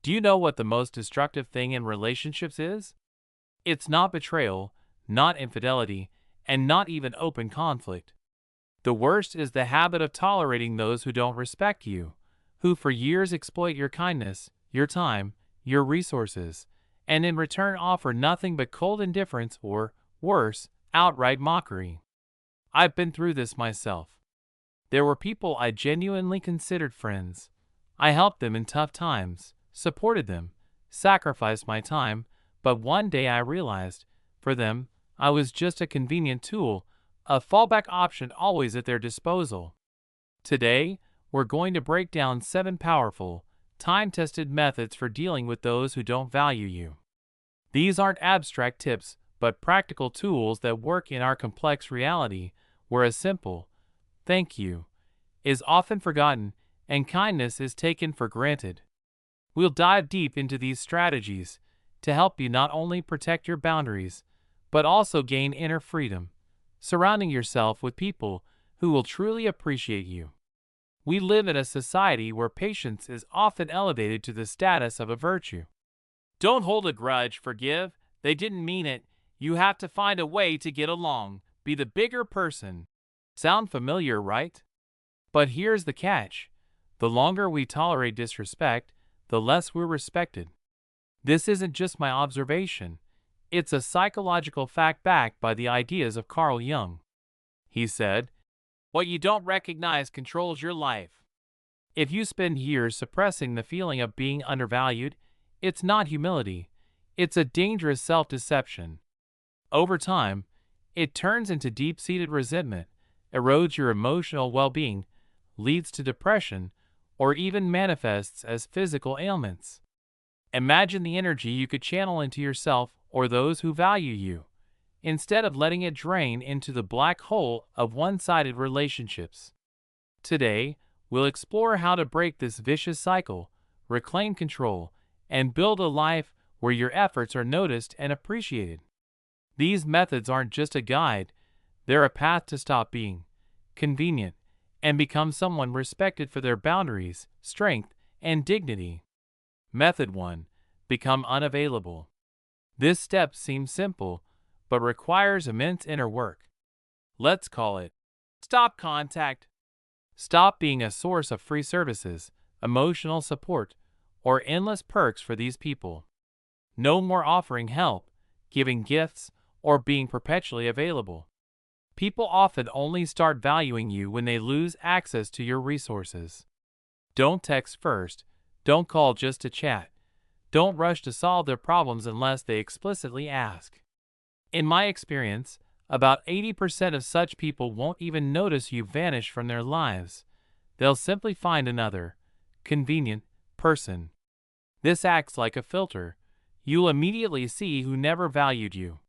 Do you know what the most destructive thing in relationships is? It's not betrayal, not infidelity, and not even open conflict. The worst is the habit of tolerating those who don't respect you, who for years exploit your kindness, your time, your resources, and in return offer nothing but cold indifference or, worse, outright mockery. I've been through this myself. There were people I genuinely considered friends. I helped them in tough times, supported them, sacrificed my time, but one day I realized, for them, I was just a convenient tool, a fallback option always at their disposal. Today, we're going to break down 7 powerful, time-tested methods for dealing with those who don't value you. These aren't abstract tips, but practical tools that work in our complex reality, where a simple, "thank you," is often forgotten and kindness is taken for granted. We'll dive deep into these strategies to help you not only protect your boundaries, but also gain inner freedom, surrounding yourself with people who will truly appreciate you. We live in a society where patience is often elevated to the status of a virtue. Don't hold a grudge, forgive, they didn't mean it, you have to find a way to get along, be the bigger person. Sound familiar, right? But here's the catch. The longer we tolerate disrespect, the less we're respected. This isn't just my observation. It's a psychological fact backed by the ideas of Carl Jung. He said, "What you don't recognize controls your life." If you spend years suppressing the feeling of being undervalued, it's not humility. It's a dangerous self-deception. Over time, it turns into deep-seated resentment, erodes your emotional well-being, leads to depression, or even manifests as physical ailments. Imagine the energy you could channel into yourself or those who value you, instead of letting it drain into the black hole of one-sided relationships. Today, we'll explore how to break this vicious cycle, reclaim control, and build a life where your efforts are noticed and appreciated. These methods aren't just a guide, they're a path to stop being convenient and become someone respected for their boundaries, strength, and dignity. Method 1. Become unavailable. This step seems simple, but requires immense inner work. Let's call it stop contact. Stop being a source of free services, emotional support, or endless perks for these people. No more offering help, giving gifts, or being perpetually available. People often only start valuing you when they lose access to your resources. Don't text first, don't call just to chat. Don't rush to solve their problems unless they explicitly ask. In my experience, about 80% of such people won't even notice you've vanished from their lives. They'll simply find another, convenient, person. This acts like a filter. You'll immediately see who never valued you.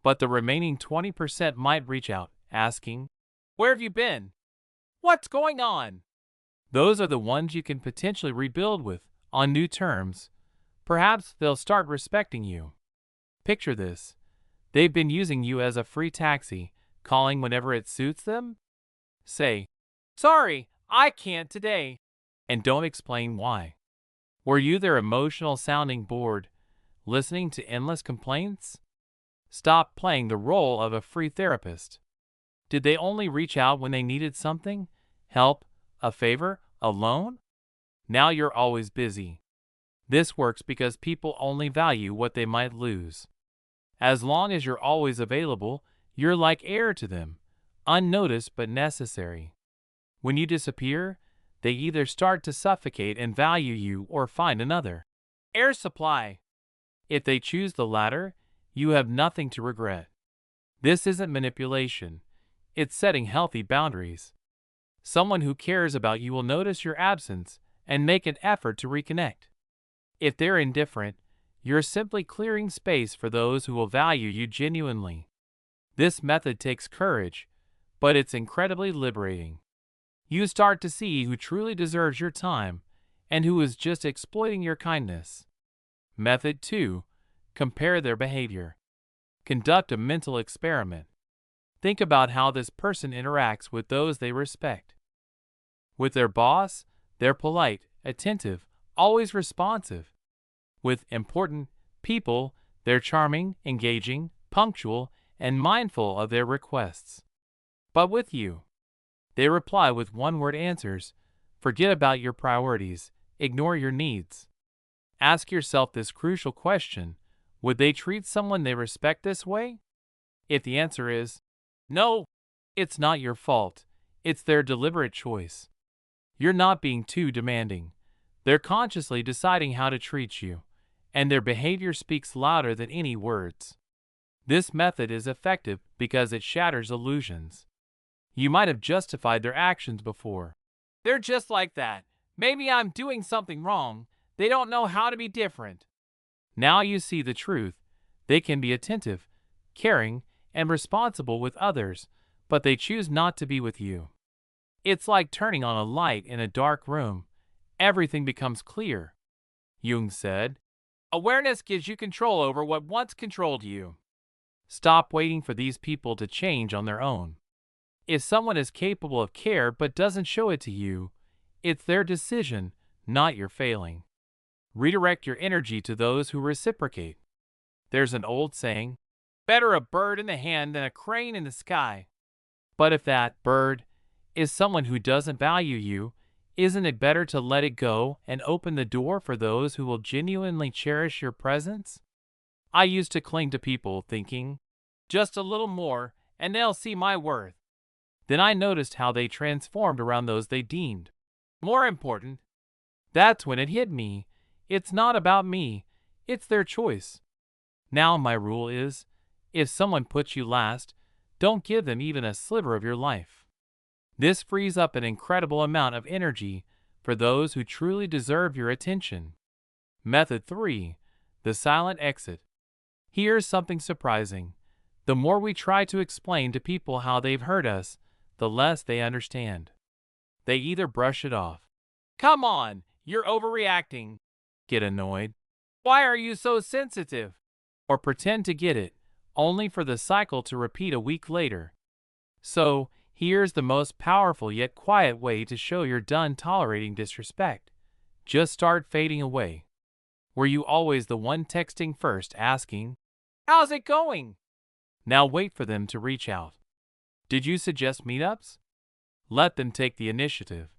But the remaining 20% might reach out, asking, "Where have you been? What's going on?" Those are the ones you can potentially rebuild with, on new terms. Perhaps they'll start respecting you. Picture this. They've been using you as a free taxi, calling whenever it suits them. Say, "Sorry, I can't today," and don't explain why. Were you their emotional sounding board, listening to endless complaints? Stop playing the role of a free therapist. Did they only reach out when they needed something? Help? A favor? A loan? Now you're always busy. This works because people only value what they might lose. As long as you're always available, you're like air to them, unnoticed but necessary. When you disappear, they either start to suffocate and value you or find another air supply. If they choose the latter, you have nothing to regret. This isn't manipulation. It's setting healthy boundaries. Someone who cares about you will notice your absence and make an effort to reconnect. If they're indifferent, you're simply clearing space for those who will value you genuinely. This method takes courage, but it's incredibly liberating. You start to see who truly deserves your time and who is just exploiting your kindness. Method 2. Compare their behavior. Conduct a mental experiment. Think about how this person interacts with those they respect. With their boss, they're polite, attentive, always responsive. With important people, they're charming, engaging, punctual, and mindful of their requests. But with you, they reply with one-word answers. Forget about your priorities. Ignore your needs. Ask yourself this crucial question: would they treat someone they respect this way? If the answer is no, it's not your fault. It's their deliberate choice. You're not being too demanding. They're consciously deciding how to treat you, and their behavior speaks louder than any words. This method is effective because it shatters illusions. You might have justified their actions before. They're just like that. Maybe I'm doing something wrong. They don't know how to be different. Now you see the truth. They can be attentive, caring, and responsible with others, but they choose not to be with you. It's like turning on a light in a dark room. Everything becomes clear. Jung said, "Awareness gives you control over what once controlled you." Stop waiting for these people to change on their own. If someone is capable of care but doesn't show it to you, it's their decision, not your failing. Redirect your energy to those who reciprocate. There's an old saying, better a bird in the hand than a crane in the sky. But if that bird is someone who doesn't value you, isn't it better to let it go and open the door for those who will genuinely cherish your presence? I used to cling to people thinking, just a little more and they'll see my worth. Then I noticed how they transformed around those they deemed more important. That's when it hit me. It's not about me, it's their choice. Now my rule is, if someone puts you last, don't give them even a sliver of your life. This frees up an incredible amount of energy for those who truly deserve your attention. Method 3. The silent exit. Here's something surprising. The more we try to explain to people how they've hurt us, the less they understand. They either brush it off. Come on, you're overreacting. Get annoyed. Why are you so sensitive? Or pretend to get it, only for the cycle to repeat a week later. So, here's the most powerful yet quiet way to show you're done tolerating disrespect. Just start fading away. Were you always the one texting first asking, "How's it going?" Now wait for them to reach out. Did you suggest meetups? Let them take the initiative.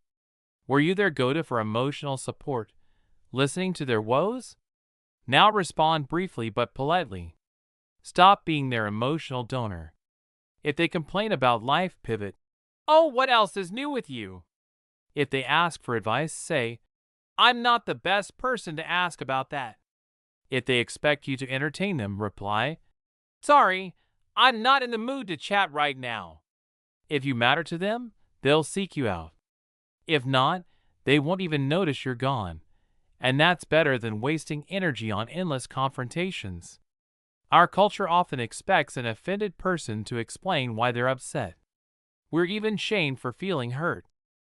Were you their go-to for emotional support, listening to their woes? Now respond briefly but politely. Stop being their emotional donor. If they complain about life, pivot. Oh, what else is new with you? If they ask for advice, say, I'm not the best person to ask about that. If they expect you to entertain them, reply, sorry, I'm not in the mood to chat right now. If you matter to them, they'll seek you out. If not, they won't even notice you're gone. And that's better than wasting energy on endless confrontations. Our culture often expects an offended person to explain why they're upset. We're even shamed for feeling hurt.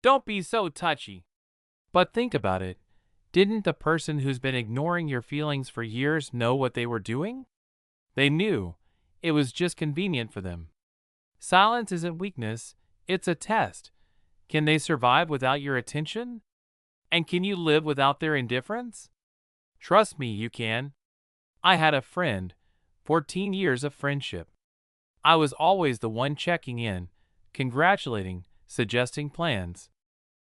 Don't be so touchy. But think about it. Didn't the person who's been ignoring your feelings for years know what they were doing? They knew. It was just convenient for them. Silence isn't weakness, it's a test. Can they survive without your attention? And can you live without their indifference? Trust me, you can. I had a friend, 14 years of friendship. I was always the one checking in, congratulating, suggesting plans.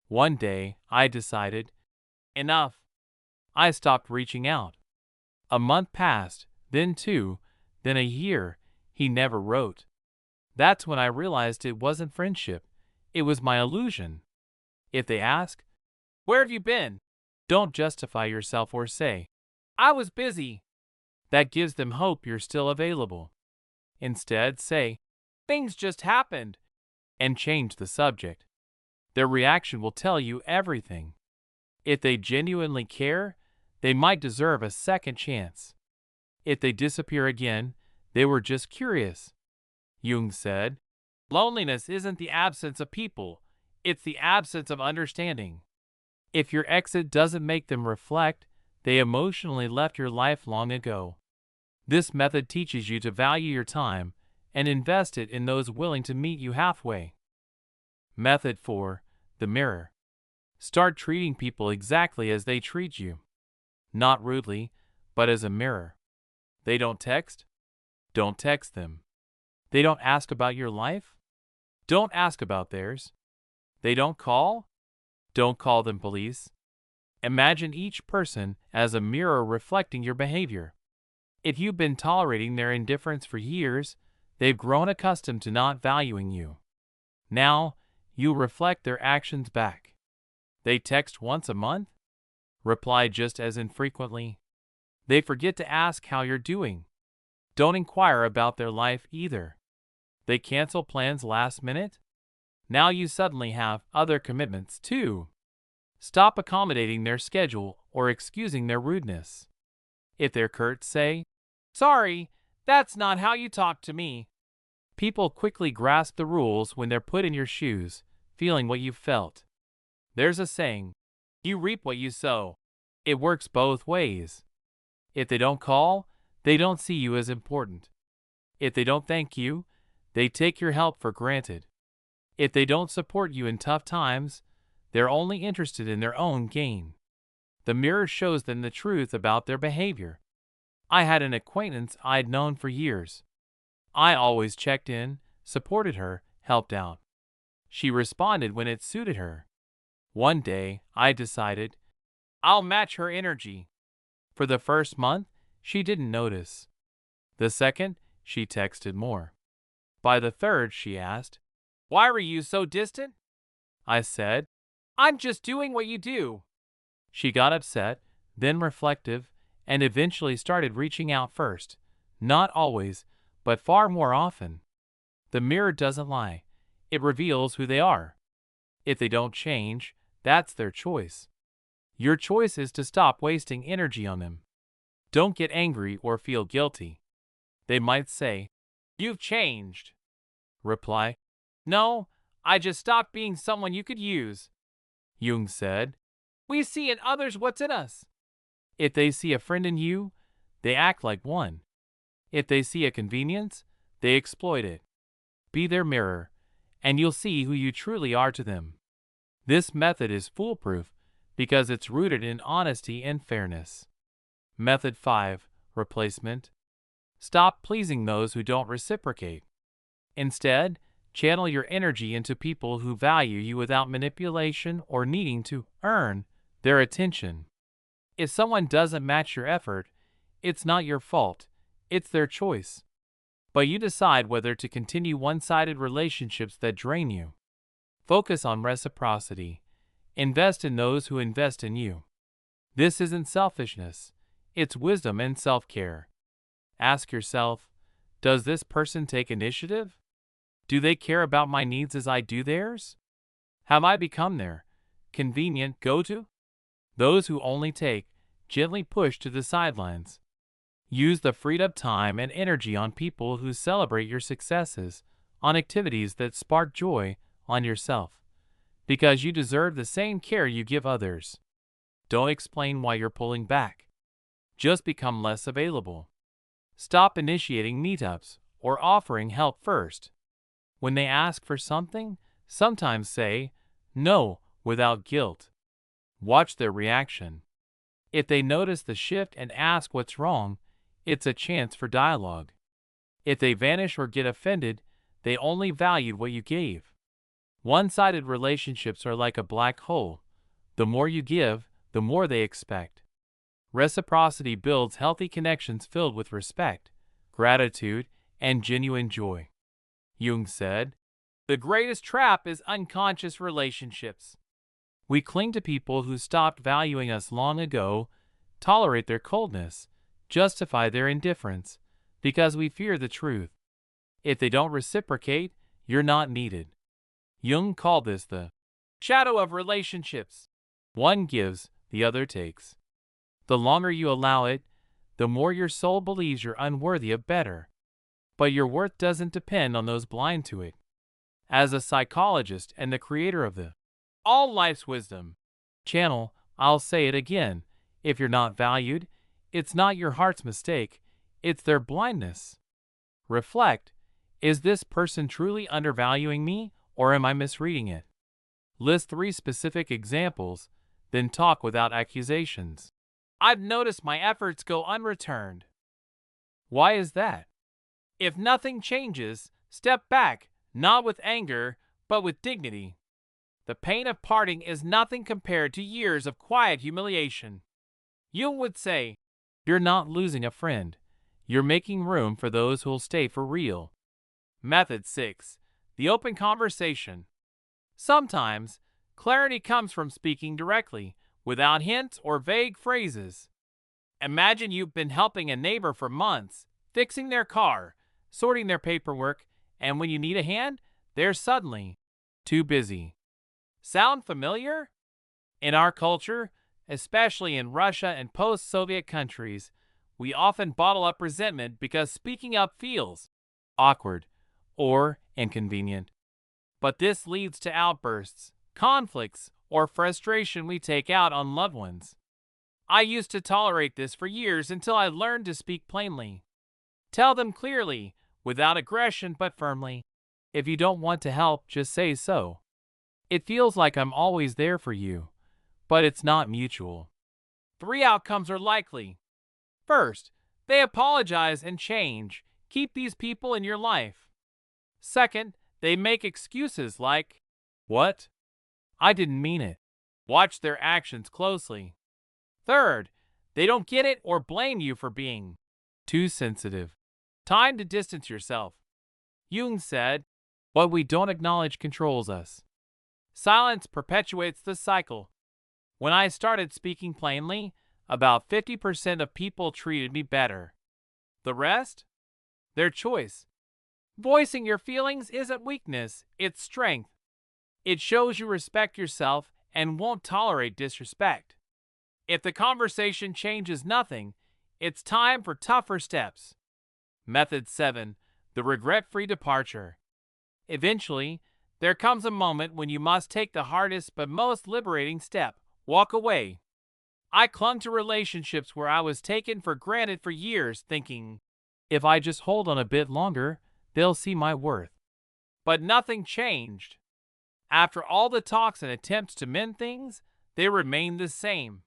One day, I decided, enough. I stopped reaching out. A month passed, then 2, then a year. He never wrote. That's when I realized it wasn't friendship. It was my illusion. If they ask, where have you been? Don't justify yourself or say, I was busy. That gives them hope you're still available. Instead, say, things just happened, and change the subject. Their reaction will tell you everything. If they genuinely care, they might deserve a second chance. If they disappear again, they were just curious. Jung said, loneliness isn't the absence of people, it's the absence of understanding. If your exit doesn't make them reflect, they emotionally left your life long ago. This method teaches you to value your time and invest it in those willing to meet you halfway. Method 4. The mirror. Start treating people exactly as they treat you. Not rudely, but as a mirror. They don't text? Don't text them. They don't ask about your life? Don't ask about theirs. They don't call? Don't call them police. Imagine each person as a mirror reflecting your behavior. If you've been tolerating their indifference for years, they've grown accustomed to not valuing you. Now, you reflect their actions back. They text once a month? Reply just as infrequently. They forget to ask how you're doing. Don't inquire about their life either. They cancel plans last minute? Now you suddenly have other commitments too. Stop accommodating their schedule or excusing their rudeness. If they're curt, say, "Sorry, that's not how you talk to me." People quickly grasp the rules when they're put in your shoes, feeling what you've felt. There's a saying, you reap what you sow. It works both ways. If they don't call, they don't see you as important. If they don't thank you, they take your help for granted. If they don't support you in tough times, they're only interested in their own gain. The mirror shows them the truth about their behavior. I had an acquaintance I'd known for years. I always checked in, supported her, helped out. She responded when it suited her. One day, I decided, I'll match her energy. For the first month, she didn't notice. The second, she texted more. By the third, she asked, "Why were you so distant?" I said, "I'm just doing what you do." She got upset, then reflective, and eventually started reaching out first. Not always, but far more often. The mirror doesn't lie. It reveals who they are. If they don't change, that's their choice. Your choice is to stop wasting energy on them. Don't get angry or feel guilty. They might say, "You've changed." Reply, "No, I just stopped being someone you could use." Jung said, "We see in others what's in us." If they see a friend in you, they act like one. If they see a convenience, they exploit it. Be their mirror, and you'll see who you truly are to them. This method is foolproof because it's rooted in honesty and fairness. Method 5. Replacement. Stop pleasing those who don't reciprocate. Instead, channel your energy into people who value you without manipulation or needing to earn their attention. If someone doesn't match your effort, it's not your fault, it's their choice. But you decide whether to continue one-sided relationships that drain you. Focus on reciprocity. Invest in those who invest in you. This isn't selfishness, it's wisdom and self-care. Ask yourself, does this person take initiative? Do they care about my needs as I do theirs? Have I become their convenient go-to? Those who only take, gently push to the sidelines. Use the freed up time and energy on people who celebrate your successes, on activities that spark joy, on yourself, because you deserve the same care you give others. Don't explain why you're pulling back. Just become less available. Stop initiating meetups or offering help first. When they ask for something, sometimes say no without guilt. Watch their reaction. If they notice the shift and ask what's wrong, it's a chance for dialogue. If they vanish or get offended, they only valued what you gave. One-sided relationships are like a black hole. The more you give, the more they expect. Reciprocity builds healthy connections filled with respect, gratitude, and genuine joy. Jung said, "The greatest trap is unconscious relationships." We cling to people who stopped valuing us long ago, tolerate their coldness, justify their indifference, because we fear the truth. If they don't reciprocate, you're not needed. Jung called this the shadow of relationships. One gives, the other takes. The longer you allow it, the more your soul believes you're unworthy of better. But your worth doesn't depend on those blind to it. As a psychologist and the creator of the All Life's Wisdom channel, I'll say it again. If you're not valued, it's not your heart's mistake, it's their blindness. Reflect, is this person truly undervaluing me, or am I misreading it? List 3 specific examples, then talk without accusations. I've noticed my efforts go unreturned. Why is that? If nothing changes, step back, not with anger, but with dignity. The pain of parting is nothing compared to years of quiet humiliation. Jung would say, "You're not losing a friend. You're making room for those who'll stay for real." Method 6. The open conversation. Sometimes, clarity comes from speaking directly, without hints or vague phrases. Imagine you've been helping a neighbor for months, fixing their car, sorting their paperwork, and when you need a hand, they're suddenly too busy. Sound familiar? In our culture, especially in Russia and post-Soviet countries, we often bottle up resentment because speaking up feels awkward or inconvenient. But this leads to outbursts, conflicts, or frustration we take out on loved ones. I used to tolerate this for years until I learned to speak plainly. Tell them clearly, without aggression but firmly. If you don't want to help, just say so. It feels like I'm always there for you, but it's not mutual. 3 outcomes are likely. First, they apologize and change. Keep these people in your life. Second, they make excuses like, "What? I didn't mean it." Watch their actions closely. Third, they don't get it or blame you for being too sensitive. Time to distance yourself. Jung said, "What we don't acknowledge controls us." Silence perpetuates the cycle. When I started speaking plainly, about 50% of people treated me better. The rest? Their choice. Voicing your feelings isn't weakness, it's strength. It shows you respect yourself and won't tolerate disrespect. If the conversation changes nothing, it's time for tougher steps. Method 7. The regret-free departure. Eventually, there comes a moment when you must take the hardest but most liberating step. Walk away. I clung to relationships where I was taken for granted for years, thinking, if I just hold on a bit longer, they'll see my worth. But nothing changed. After all the talks and attempts to mend things, they remained the same.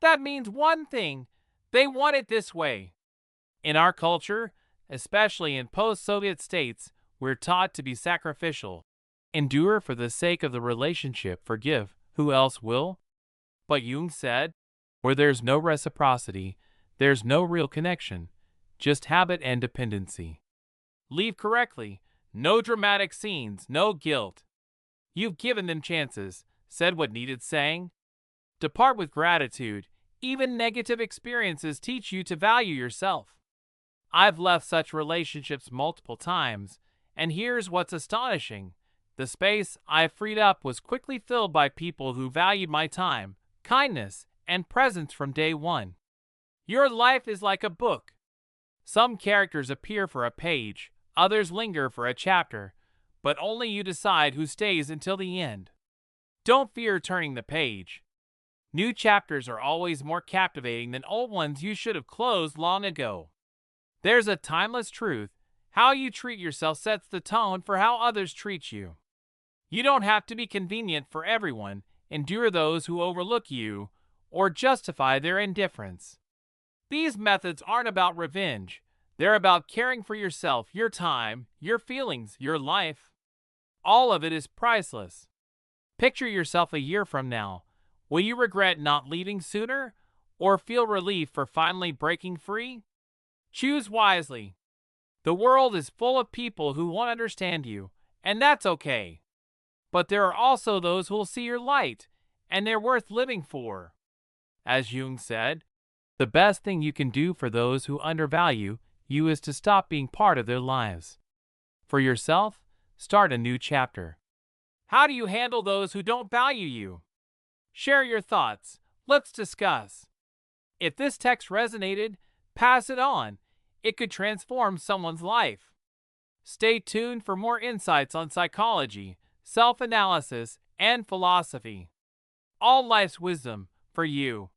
That means one thing: they want it this way. In our culture, especially in post-Soviet states, we're taught to be sacrificial. Endure for the sake of the relationship, forgive, who else will? But Jung said, where there's no reciprocity, there's no real connection, just habit and dependency. Leave correctly, no dramatic scenes, no guilt. You've given them chances, said what needed saying. Depart with gratitude. Even negative experiences teach you to value yourself. I've left such relationships multiple times, and here's what's astonishing. The space I freed up was quickly filled by people who valued my time, kindness, and presence from day one. Your life is like a book. Some characters appear for a page, others linger for a chapter, but only you decide who stays until the end. Don't fear turning the page. New chapters are always more captivating than old ones you should have closed long ago. There's a timeless truth: how you treat yourself sets the tone for how others treat you. You don't have to be convenient for everyone, endure those who overlook you, or justify their indifference. These methods aren't about revenge. They're about caring for yourself, your time, your feelings, your life. All of it is priceless. Picture yourself a year from now. Will you regret not leaving sooner, or feel relief for finally breaking free? Choose wisely. The world is full of people who won't understand you, and that's okay. But there are also those who'll see your light, and they're worth living for. As Jung said, the best thing you can do for those who undervalue you is to stop being part of their lives. For yourself, start a new chapter. How do you handle those who don't value you? Share your thoughts. Let's discuss. If this text resonated, pass it on. It could transform someone's life. Stay tuned for more insights on psychology, self-analysis, and philosophy. All life's wisdom for you.